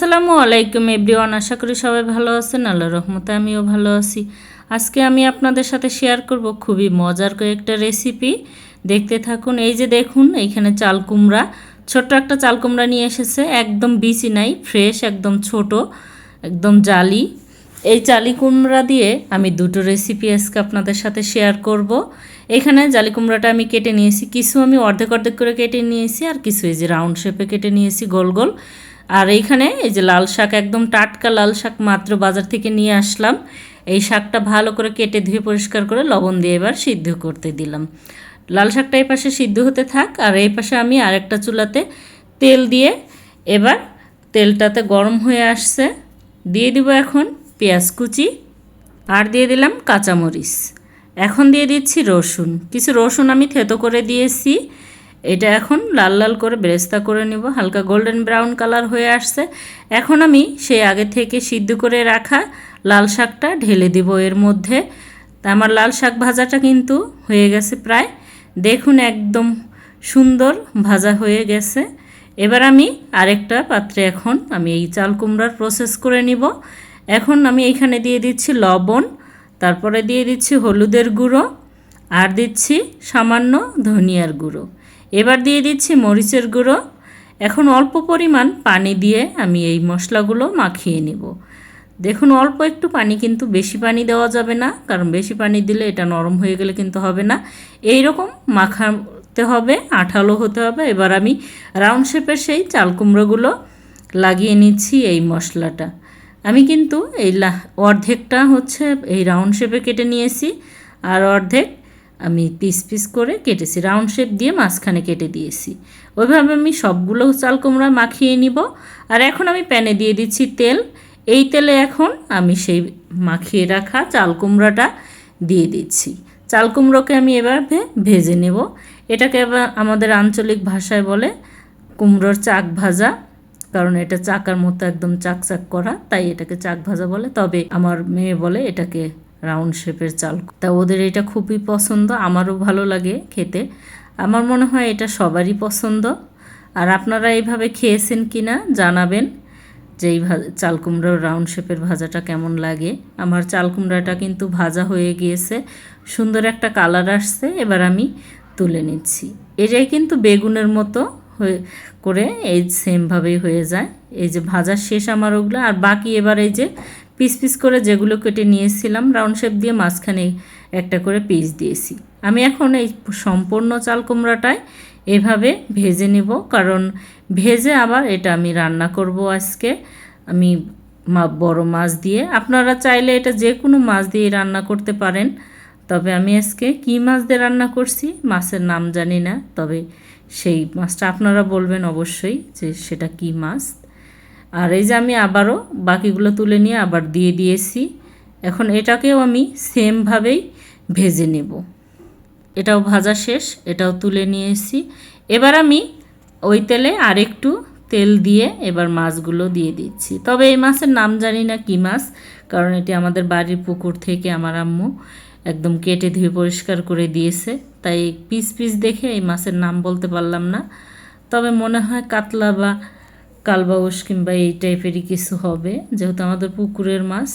আসসালামু আলাইকুম এভরিওয়ান, আশা করি সবাই ভালো আছেন। আল্লাহর রহমতে আমিও ভালো আছি। আজকে আমি আপনাদের সাথে শেয়ার করব খুবই মজার কয়েকটা রেসিপি। দেখতে থাকুন। এই যে দেখুন, এইখানে চাল কুমড়া, ছোট্ট একটা চাল কুমড়া নিয়ে এসেছে, একদম বিচি নাই, ফ্রেশ, একদম ছোট, একদম জালি। এই জালি কুমড়া দিয়ে আমি দুটো রেসিপি আজকে আপনাদের সাথে শেয়ার করব। এখানে জালি কুমড়াটা আমি কেটে নিয়েছি, কিছু আমি অর্ধেক অর্ধেক করে কেটে নিয়েছি, আর কিছু এই যে রাউন্ড শেপে কেটে নিয়েছি, গোল গোল। আর এইখানে এই যে লাল শাক, একদম টাটকা লাল শাক, মাত্র বাজার থেকে নিয়ে আসলাম। এই শাকটা ভালো করে কেটে ধুয়ে পরিষ্কার করে লবণ দিয়ে এবার সিদ্ধ করতে দিলাম। লাল শাকটা এই পাশে সিদ্ধ হতে থাক, আর এই পাশে আমি আরেকটা চুলাতে তেল দিয়ে, এবার তেলটাতে গরম হয়ে আসছে, দিয়ে দিব এখন পেঁয়াজ কুচি, আর দিয়ে দিলাম কাঁচামরিচ। এখন দিয়ে দিচ্ছি রসুন, কিছু রসুন আমি থেতো করে দিয়েছি। এটা এখন লাল লাল করে বেরেস্তা করে নিব, হালকা গোল্ডেন ব্রাউন কালার হয়ে আসছে। এখন আমি সেই আগে থেকে সিদ্ধ করে রাখা লাল শাকটা ঢেলে দিব এর মধ্যে। তা আমার লাল শাক ভাজাটা কিন্তু হয়ে গেছে প্রায়, দেখুন একদম সুন্দর ভাজা হয়ে গেছে। এবার আমি আরেকটা পাত্রে এখন আমি এই চাল কুমড়ার প্রসেস করে নিব। এখন আমি এইখানে দিয়ে দিচ্ছি লবণ, তারপরে দিয়ে দিচ্ছি হলুদের গুঁড়ো, আর দিচ্ছি সামান্য ধনিয়ার গুঁড়ো, এবার দিয়ে দিচ্ছি মরিচের গুঁড়ো। এখন অল্প পরিমাণ পানি দিয়ে আমি এই মশলাগুলো মাখিয়ে নিব। দেখুন অল্প একটু পানি, কিন্তু বেশি পানি দেওয়া যাবে না, কারণ বেশি পানি দিলে এটা নরম হয়ে গেলে কিন্তু হবে না। এই রকম মাখাতে হবে, আঠালো হতে হবে। এবার আমি রাউন্ড শেপের সেই চাল কুমড়োগুলো লাগিয়ে নিচ্ছি এই মশলাটা। আমি কিন্তু এই অর্ধেকটা হচ্ছে এই রাউন্ড শেপে কেটে নিয়েছি, আর অর্ধেক আমি পিস পিস করে কেটেছি, রাউন্ড শেপ দিয়ে মাঝখানে কেটে দিয়েছি। ওইভাবে আমি সবগুলো চাল কুমড়া মাখিয়ে নিব। আর এখন আমি প্যানে দিয়ে দিচ্ছি তেল। এই তেলে এখন আমি সেই মাখিয়ে রাখা চাল কুমড়াটা দিয়ে দিচ্ছি। চাল কুমড়োকে আমি এবার ভেজে নেব। এটাকে এবার আমাদের আঞ্চলিক ভাষায় বলে কুমড়োর চাক ভাজা, কারণ এটা চাকার মতো একদম চাকচাক করা, তাই এটাকে চাক ভাজা বলে। তবে আমার মেয়ে বলে এটাকে রাউন্ড শেপের চাল। তা ওদের এটা খুবই পছন্দ, আমারও ভালো লাগে খেতে। আমার মনে হয় এটা সবারই পছন্দ। আর আপনারা এইভাবে খেয়েছেন কি না জানাবেন, যে এই চাল কুমড়োর রাউন্ড শেপের ভাজাটা কেমন লাগে। আমার চাল কুমড়াটা কিন্তু ভাজা হয়ে গিয়েছে, সুন্দর একটা কালার আসছে। এবার আমি তুলে নিচ্ছি। এটাই কিন্তু বেগুনের মতো হয়ে করে এই সেমভাবেই হয়ে যায়। এই যে ভাজা শেষ আমার ওগুলো, আর বাকি এবার এই যে পিস পিস করে যেগুলো কেটে নিয়েছিলাম রাউন্ড শেপ দিয়ে, মাঝখানে একটা করে পিস দিয়েছি। আমি এখন এই সম্পূর্ণ চাল কুমড়াটাই এভাবে ভেজে নেব, কারণ ভেজে আবার এটা আমি রান্না করব আজকে। আমি বড় মাছ দিয়ে, আপনারা চাইলে এটা যে কোনো মাছ দিয়ে রান্না করতে পারেন। তবে আমি আজকে কী মাছ দিয়ে রান্না করছি, মাছের নাম জানি না, তবে সেই মাছটা আপনারা বলবেন অবশ্যই যে সেটা কী মাছ। আর এই যে আমি আবারও বাকিগুলো তুলে নিয়ে আবার দিয়ে দিয়েছি। এখন এটাকেও আমি সেমভাবেই ভেজে নেব। এটাও ভাজা শেষ, এটাও তুলে নিয়েছি। এবার আমি ওই তেলে আরেকটু তেল দিয়ে এবার মাছগুলো দিয়ে দিচ্ছি। তবে এই মাছের নাম জানি না কী মাছ, কারণ এটি আমাদের বাড়ির পুকুর থেকে আমার আম্মু একদম কেটে ধুয়ে পরিষ্কার করে দিয়েছে, তাই পিস পিস দেখে এই মাছের নাম বলতে পারলাম না। তবে মনে হয় কাতলা বা কালবাউস কিংবা এই টাইপেরই কিছু হবে, যেহেতু আমাদের পুকুরের মাছ।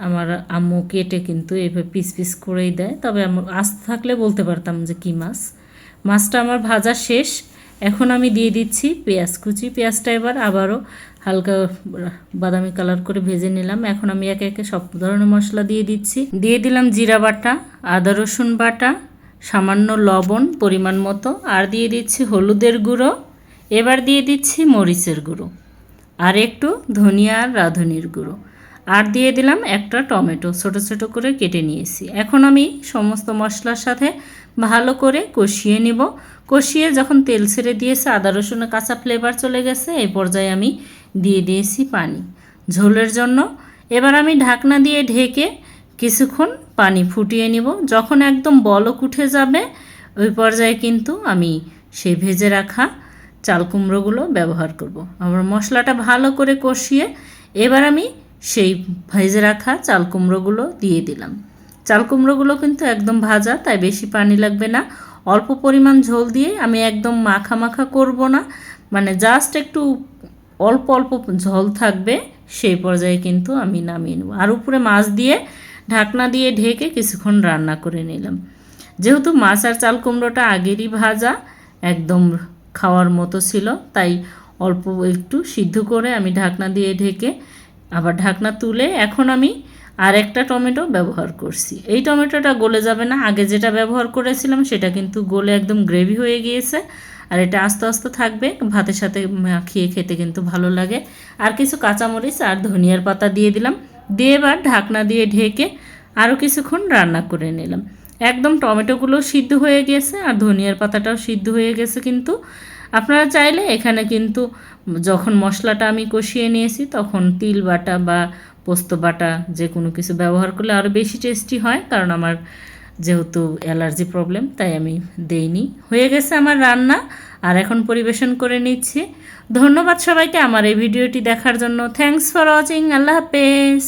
আমার আম্মু কেটে কিন্তু এইভাবে পিস পিস করেই দেয়, তবে আমার আজ থাকলে বলতে পারতাম যে কী মাছ। মাছটা আমার ভাজা শেষ। এখন আমি দিয়ে দিচ্ছি পেঁয়াজ কুচি। পেঁয়াজটা এবার আবারও হালকা বাদামি কালার করে ভেজে নিলাম। এখন আমি একে একে সব ধরনের মশলা দিয়ে দিচ্ছি। দিয়ে দিলাম জিরা বাটা, আদা রসুন বাটা, সামান্য লবণ পরিমাণ মতো, আর দিয়ে দিচ্ছি হলুদের গুঁড়ো। এবার দিয়ে দিচ্ছি মরিচের গুঁড়ো, আর একটু ধনিয়া আর রাঁধুনির গুঁড়ো, আর দিয়ে দিলাম একটা টমেটো ছোট ছোট করে কেটে নিয়েছি। এখন আমি সমস্ত মশলার সাথে ভালো করে কষিয়ে নিব। কষিয়ে যখন তেল ছেড়ে দিয়েছে, আদা রসুনের কাঁচা ফ্লেভার চলে গেছে, এই পর্যায়ে আমি দিয়ে দিয়েছি পানি ঝোলের জন্য। এবার আমি ঢাকনা দিয়ে ঢেকে কিছুক্ষণ পানি ফুটিয়ে নিব। যখন একদম বলক উঠে যাবে, ওই পর্যায়ে কিন্তু আমি সেই ভেজে রাখা চাল কুমড়োগুলো ব্যবহার করব। আমার মশলাটা ভালো করে কষিয়ে এবার আমি সেই ভেজে রাখা চাল কুমড়োগুলো দিয়ে দিলাম। চাল কুমড়োগুলো কিন্তু একদম ভাজা, তাই বেশি পানি লাগবে না। অল্প পরিমাণ ঝোল দিয়ে আমি একদম মাখা মাখা করব না, মানে জাস্ট একটু অল্প অল্প ঝোল থাকবে সেই পর্যায়ে কিন্তু আমি নামিয়ে নেব। আর উপরে মাছ দিয়ে ঢাকনা দিয়ে ঢেকে কিছুক্ষণ রান্না করে নিলাম। যেহেতু মাছ আর চাল কুমড়োটা আগেরই ভাজা একদম খাওয়ার মতো ছিল, তাই অল্প একটু সিদ্ধ করে আমি ঢাকনা দিয়ে ঢেকে আবার ঢাকনা তুলে এখন আমি আর একটা টমেটো ব্যবহার করছি। এই টমেটোটা গলে যাবে না, আগে যেটা ব্যবহার করেছিলাম সেটা কিন্তু গলে একদম গ্রেভি হয়ে গিয়েছে। আর এটা আস্তে আস্তে থাকবে, ভাতের সাথে মাখিয়ে খেতে কিন্তু ভালো লাগে। আর কিছু কাঁচামরিচ আর ধনিয়ার পাতা দিয়ে দিলাম, দিয়ে এবার ঢাকনা দিয়ে ঢেকে আরও কিছুক্ষণ রান্না করে নিলাম। একদম টমেটোগুলো সিদ্ধ হয়ে গেছে আর ধনিয়ার পাতাটাও সিদ্ধ হয়ে গেছে। কিন্তু আপনারা চাইলে এখানে কিন্তু যখন মশলাটা আমি কষিয়ে নিয়েছি তখন তিল বাটা বা পোস্ত বাটা যে কোনো কিছু ব্যবহার করলে আরও বেশি টেস্টি হয়, কারণ আমার যেহেতু অ্যালার্জি প্রবলেম তাই আমি দেইনি। হয়ে গেছে আমার রান্না, আর এখন পরিবেশন করে নিচ্ছি। ধন্যবাদ সবাইকে আমার এই ভিডিওটি দেখার জন্য। Thanks for watching. আল্লাহ হাফেজ।